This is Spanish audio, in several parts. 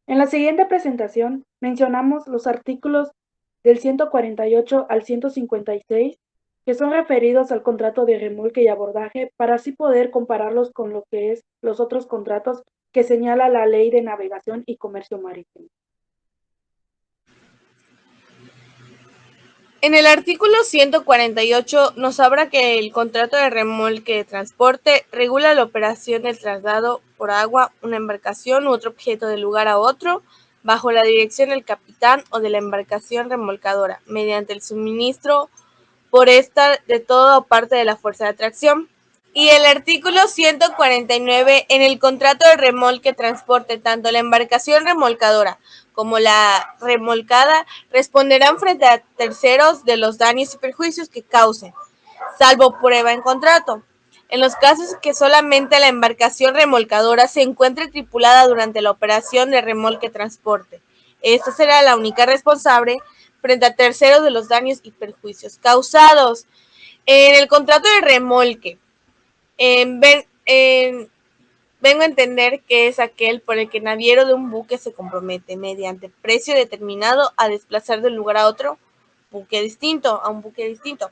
En la siguiente presentación mencionamos los artículos del 148 al 156 que son referidos al contrato de remolque y abordaje para así poder compararlos con lo que es los otros contratos que señala la Ley de Navegación y Comercio Marítimo. En el artículo 148 nos habla que el contrato de remolque de transporte regula la operación del traslado por agua, una embarcación u otro objeto de lugar a otro, bajo la dirección del capitán o de la embarcación remolcadora, mediante el suministro por esta de toda o parte de la fuerza de atracción. Y el artículo 149, en el contrato de remolque transporte, tanto la embarcación remolcadora como la remolcada responderán frente a terceros de los daños y perjuicios que causen, salvo prueba en contrato. En los casos que solamente la embarcación remolcadora se encuentre tripulada durante la operación de remolque transporte, esta será la única responsable frente a terceros de los daños y perjuicios causados. En el contrato de remolque, vengo a entender que es aquel por el que el naviero de un buque se compromete, mediante precio determinado, a desplazar de un lugar a otro a un buque distinto.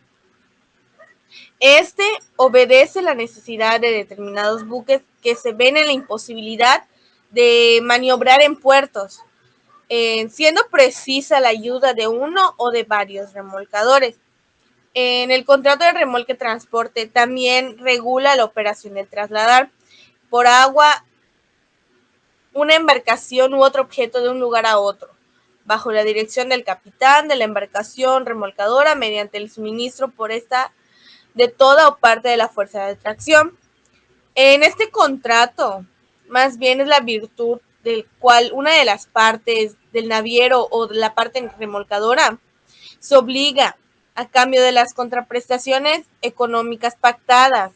Este obedece la necesidad de determinados buques que se ven en la imposibilidad de maniobrar en puertos, siendo precisa la ayuda de uno o de varios remolcadores. En el contrato de remolque transporte también regula la operación de trasladar por agua una embarcación u otro objeto de un lugar a otro, bajo la dirección del capitán de la embarcación remolcadora, mediante el suministro por esta de toda o parte de la fuerza de tracción. En este contrato, más bien es la virtud del cual una de las partes del naviero o de la parte remolcadora se obliga a cambio de las contraprestaciones económicas pactadas,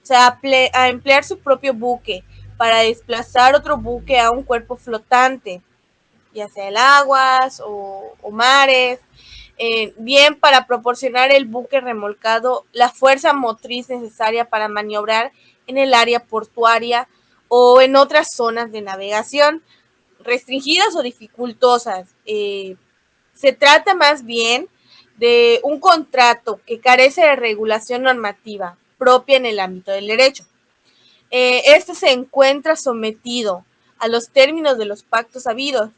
o sea, a emplear su propio buque para desplazar otro buque a un cuerpo flotante, ya sea el aguas o mares, bien para proporcionar el buque remolcado la fuerza motriz necesaria para maniobrar en el área portuaria o en otras zonas de navegación restringidas o dificultosas. Se trata más bien de un contrato que carece de regulación normativa propia en el ámbito del derecho. Este se encuentra sometido a los términos de los pactos habidos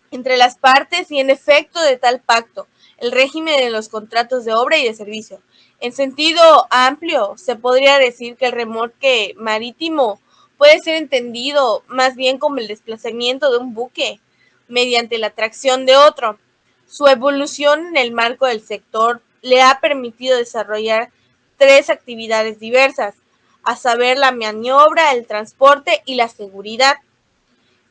entre las partes y en efecto de tal pacto, el régimen de los contratos de obra y de servicio. En sentido amplio, se podría decir que el remolque marítimo puede ser entendido más bien como el desplazamiento de un buque mediante la tracción de otro. Su evolución en el marco del sector le ha permitido desarrollar tres actividades diversas, a saber la maniobra, el transporte y la seguridad.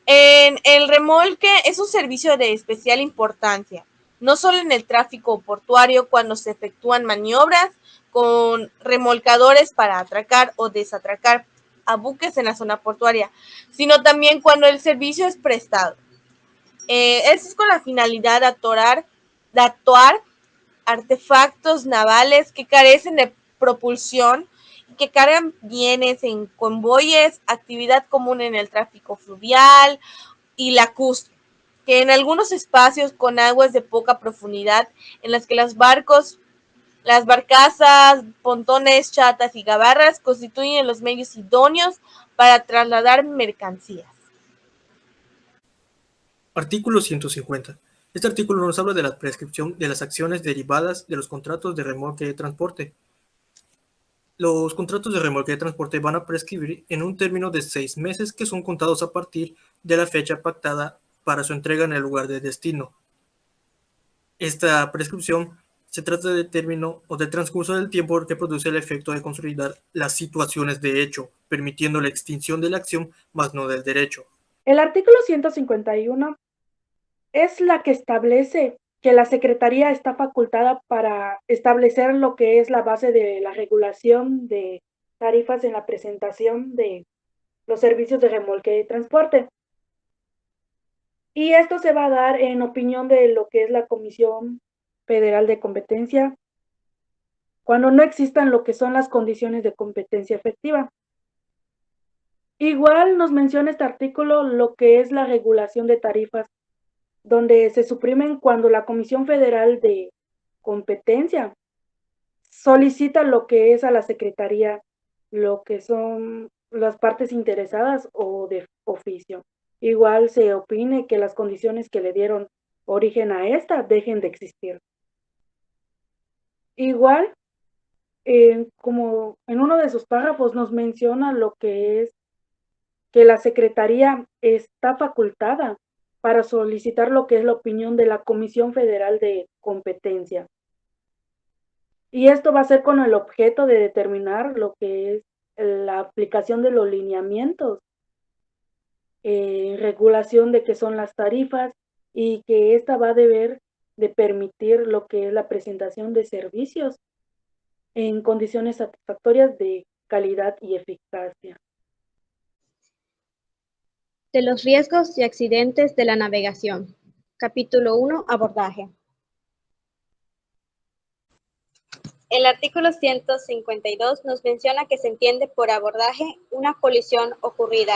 En el remolque es un servicio de especial importancia, no solo en el tráfico portuario cuando se efectúan maniobras con remolcadores para atracar o desatracar a buques en la zona portuaria, sino también cuando el servicio es prestado. Esto es con la finalidad de actuar artefactos navales que carecen de propulsión y que cargan bienes en convoyes, actividad común en el tráfico fluvial y lacustre, que en algunos espacios con aguas de poca profundidad en las que los barcos, las barcazas, pontones, chatas y gabarras constituyen los medios idóneos para trasladar mercancías. Artículo 150. Este artículo nos habla de la prescripción de las acciones derivadas de los contratos de remolque de transporte. Los contratos de remolque de transporte van a prescribir en un término de 6 meses que son contados a partir de la fecha pactada para su entrega en el lugar de destino. Esta prescripción se trata de término o de transcurso del tiempo que produce el efecto de consolidar las situaciones de hecho, permitiendo la extinción de la acción, mas no del derecho. El artículo 151 es la que establece que la Secretaría está facultada para establecer lo que es la base de la regulación de tarifas en la presentación de los servicios de remolque y transporte. Y esto se va a dar en opinión de lo que es la Comisión Federal de Competencia, cuando no existan lo que son las condiciones de competencia efectiva. Igual nos menciona este artículo lo que es la regulación de tarifas, donde se suprimen cuando la Comisión Federal de Competencia solicita lo que es a la Secretaría, lo que son las partes interesadas o de oficio. Igual se opine que las condiciones que le dieron origen a esta dejen de existir. Igual, como en uno de sus párrafos nos menciona lo que es que la Secretaría está facultada para solicitar lo que es la opinión de la Comisión Federal de Competencia. Y esto va a ser con el objeto de determinar lo que es la aplicación de los lineamientos, regulación de qué son las tarifas y que ésta va a deber de permitir lo que es la presentación de servicios en condiciones satisfactorias de calidad y eficacia. De los riesgos y accidentes de la navegación. Capítulo 1. Abordaje. El artículo 152 nos menciona que se entiende por abordaje una colisión ocurrida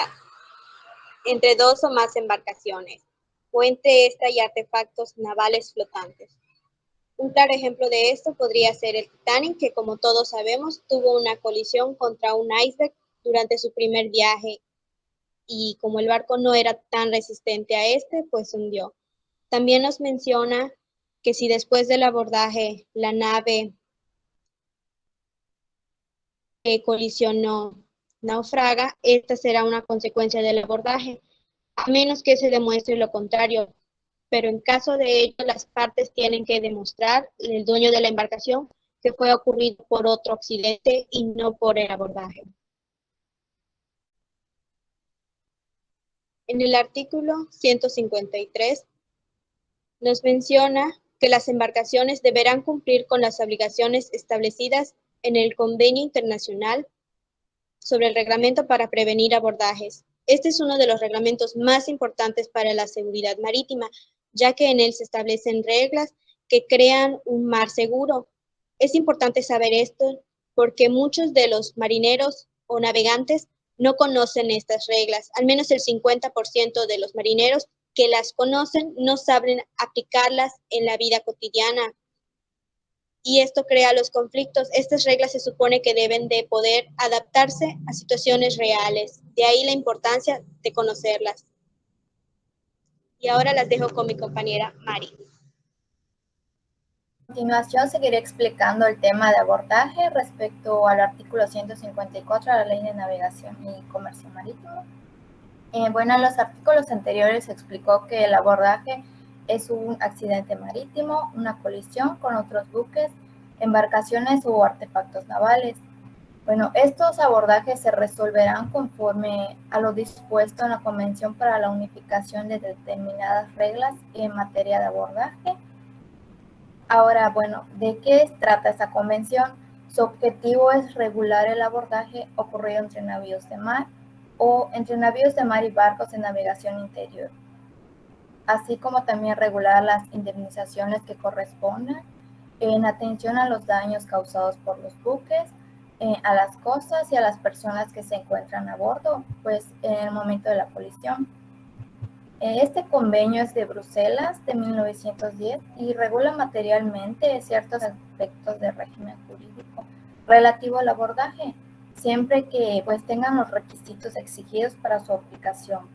entre dos o más embarcaciones o entre esta y artefactos navales flotantes. Un claro ejemplo de esto podría ser el Titanic, que como todos sabemos tuvo una colisión contra un iceberg durante su primer viaje y como el barco no era tan resistente a este, pues se hundió. También nos menciona que si después del abordaje la nave colisionó naufraga, esta será una consecuencia del abordaje, a menos que se demuestre lo contrario. Pero en caso de ello, las partes tienen que demostrar, el dueño de la embarcación, que fue ocurrido por otro accidente y no por el abordaje. En el artículo 153 nos menciona que las embarcaciones deberán cumplir con las obligaciones establecidas en el Convenio Internacional sobre el Reglamento para Prevenir Abordajes. Este es uno de los reglamentos más importantes para la seguridad marítima, ya que en él se establecen reglas que crean un mar seguro. Es importante saber esto porque muchos de los marineros o navegantes no conocen estas reglas. Al menos el 50% de los marineros que las conocen no saben aplicarlas en la vida cotidiana. Y esto crea los conflictos. Estas reglas se supone que deben de poder adaptarse a situaciones reales. De ahí la importancia de conocerlas. Y ahora las dejo con mi compañera Mari. A continuación seguiré explicando el tema de abordaje respecto al artículo 154 de la Ley de Navegación y Comercio Marítimo. Bueno, en los artículos anteriores se explicó que el abordaje es un accidente marítimo, una colisión con otros buques, embarcaciones o artefactos navales. Bueno, estos abordajes se resolverán conforme a lo dispuesto en la Convención para la Unificación de determinadas reglas en materia de abordaje. Ahora, bueno, ¿de qué trata esta convención? Su objetivo es regular el abordaje ocurrido entre navíos de mar o entre navíos de mar y barcos de navegación interior, así como también regular las indemnizaciones que correspondan en atención a los daños causados por los buques, a las cosas y a las personas que se encuentran a bordo, pues en el momento de la colisión. Este convenio es de Bruselas de 1910 y regula materialmente ciertos aspectos del régimen jurídico relativo al abordaje, siempre que pues tengan los requisitos exigidos para su aplicación.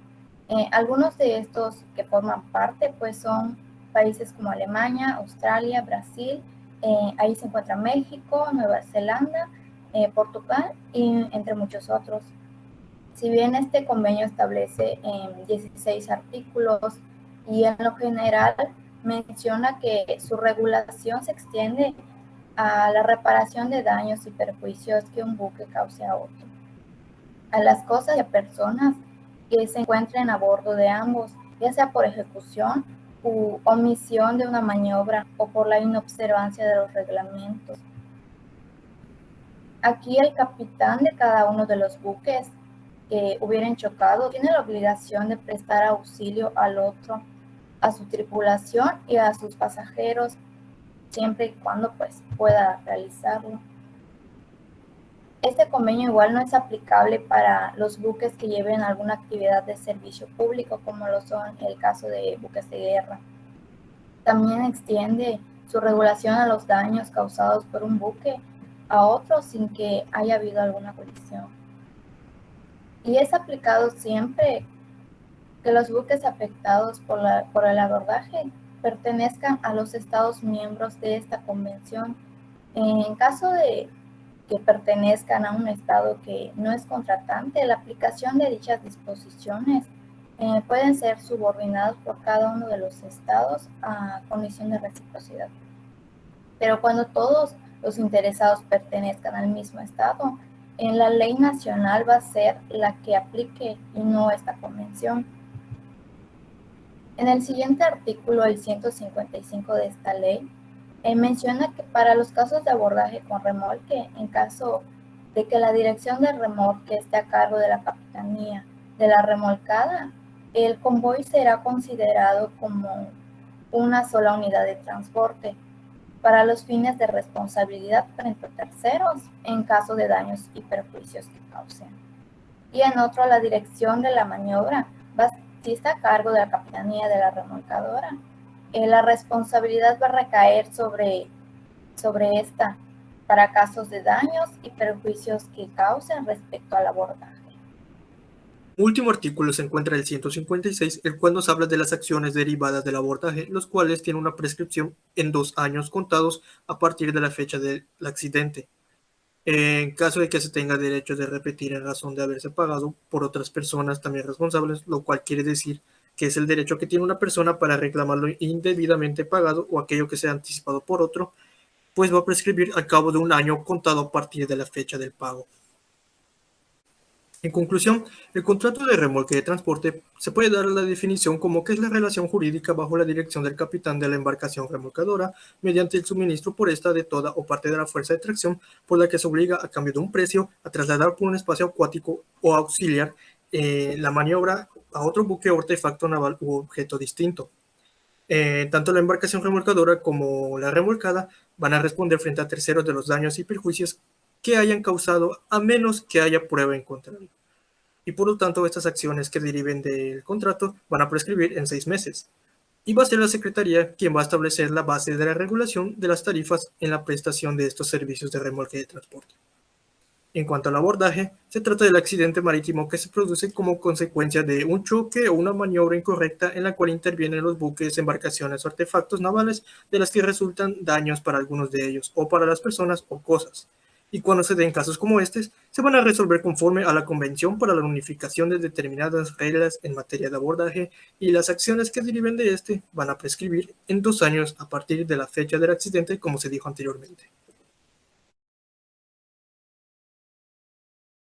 Algunos de estos que forman parte pues son países como Alemania, Australia, Brasil, ahí se encuentra México, Nueva Zelanda, Portugal y entre muchos otros. Si bien este convenio establece 16 artículos y en lo general menciona que su regulación se extiende a la reparación de daños y perjuicios que un buque cause a otro, a las cosas y a personas que se encuentren a bordo de ambos, ya sea por ejecución u omisión de una maniobra o por la inobservancia de los reglamentos. Aquí el capitán de cada uno de los buques que hubieran chocado tiene la obligación de prestar auxilio al otro, a su tripulación y a sus pasajeros, siempre y cuando pues pueda realizarlo. Este convenio igual no es aplicable para los buques que lleven alguna actividad de servicio público, como lo son el caso de buques de guerra. También extiende su regulación a los daños causados por un buque a otro sin que haya habido alguna colisión. Y es aplicado siempre que los buques afectados por el abordaje pertenezcan a los Estados miembros de esta convención. En caso de que pertenezcan a un Estado que no es contratante, la aplicación de dichas disposiciones pueden ser subordinados por cada uno de los Estados a condición de reciprocidad. Pero cuando todos los interesados pertenezcan al mismo Estado, en la ley nacional va a ser la que aplique y no esta convención. En el siguiente artículo, el 155 de esta ley, menciona que para los casos de abordaje con remolque, en caso de que la dirección del remolque esté a cargo de la capitanía de la remolcada, el convoy será considerado como una sola unidad de transporte para los fines de responsabilidad frente a terceros en caso de daños y perjuicios que causen. Y en otro, la dirección de la maniobra si está a cargo de la capitanía de la remolcadora. La responsabilidad va a recaer sobre esta para casos de daños y perjuicios que causen respecto al abordaje. Último artículo se encuentra el 156, el cual nos habla de las acciones derivadas del abordaje, los cuales tienen una prescripción en 2 años contados a partir de la fecha del accidente. En caso de que se tenga derecho de repetir en razón de haberse pagado por otras personas también responsables, lo cual quiere decir que es el derecho que tiene una persona para reclamar lo indebidamente pagado o aquello que sea anticipado por otro, pues va a prescribir al cabo de 1 año contado a partir de la fecha del pago. En conclusión, el contrato de remolque de transporte se puede dar la definición como que es la relación jurídica bajo la dirección del capitán de la embarcación remolcadora mediante el suministro por esta de toda o parte de la fuerza de tracción por la que se obliga a cambio de un precio a trasladar por un espacio acuático o auxiliar la maniobra a otro buque o artefacto naval u objeto distinto. Tanto la embarcación remolcadora como la remolcada van a responder frente a terceros de los daños y perjuicios que hayan causado a menos que haya prueba en contrario. Y por lo tanto, estas acciones que deriven del contrato van a prescribir en 6 meses. Y va a ser la Secretaría quien va a establecer la base de la regulación de las tarifas en la prestación de estos servicios de remolque de transporte. En cuanto al abordaje, se trata del accidente marítimo que se produce como consecuencia de un choque o una maniobra incorrecta en la cual intervienen los buques, embarcaciones o artefactos navales de las que resultan daños para algunos de ellos o para las personas o cosas. Y cuando se den casos como estos, se van a resolver conforme a la Convención para la unificación de determinadas reglas en materia de abordaje y las acciones que deriven de este van a prescribir en 2 años a partir de la fecha del accidente, como se dijo anteriormente.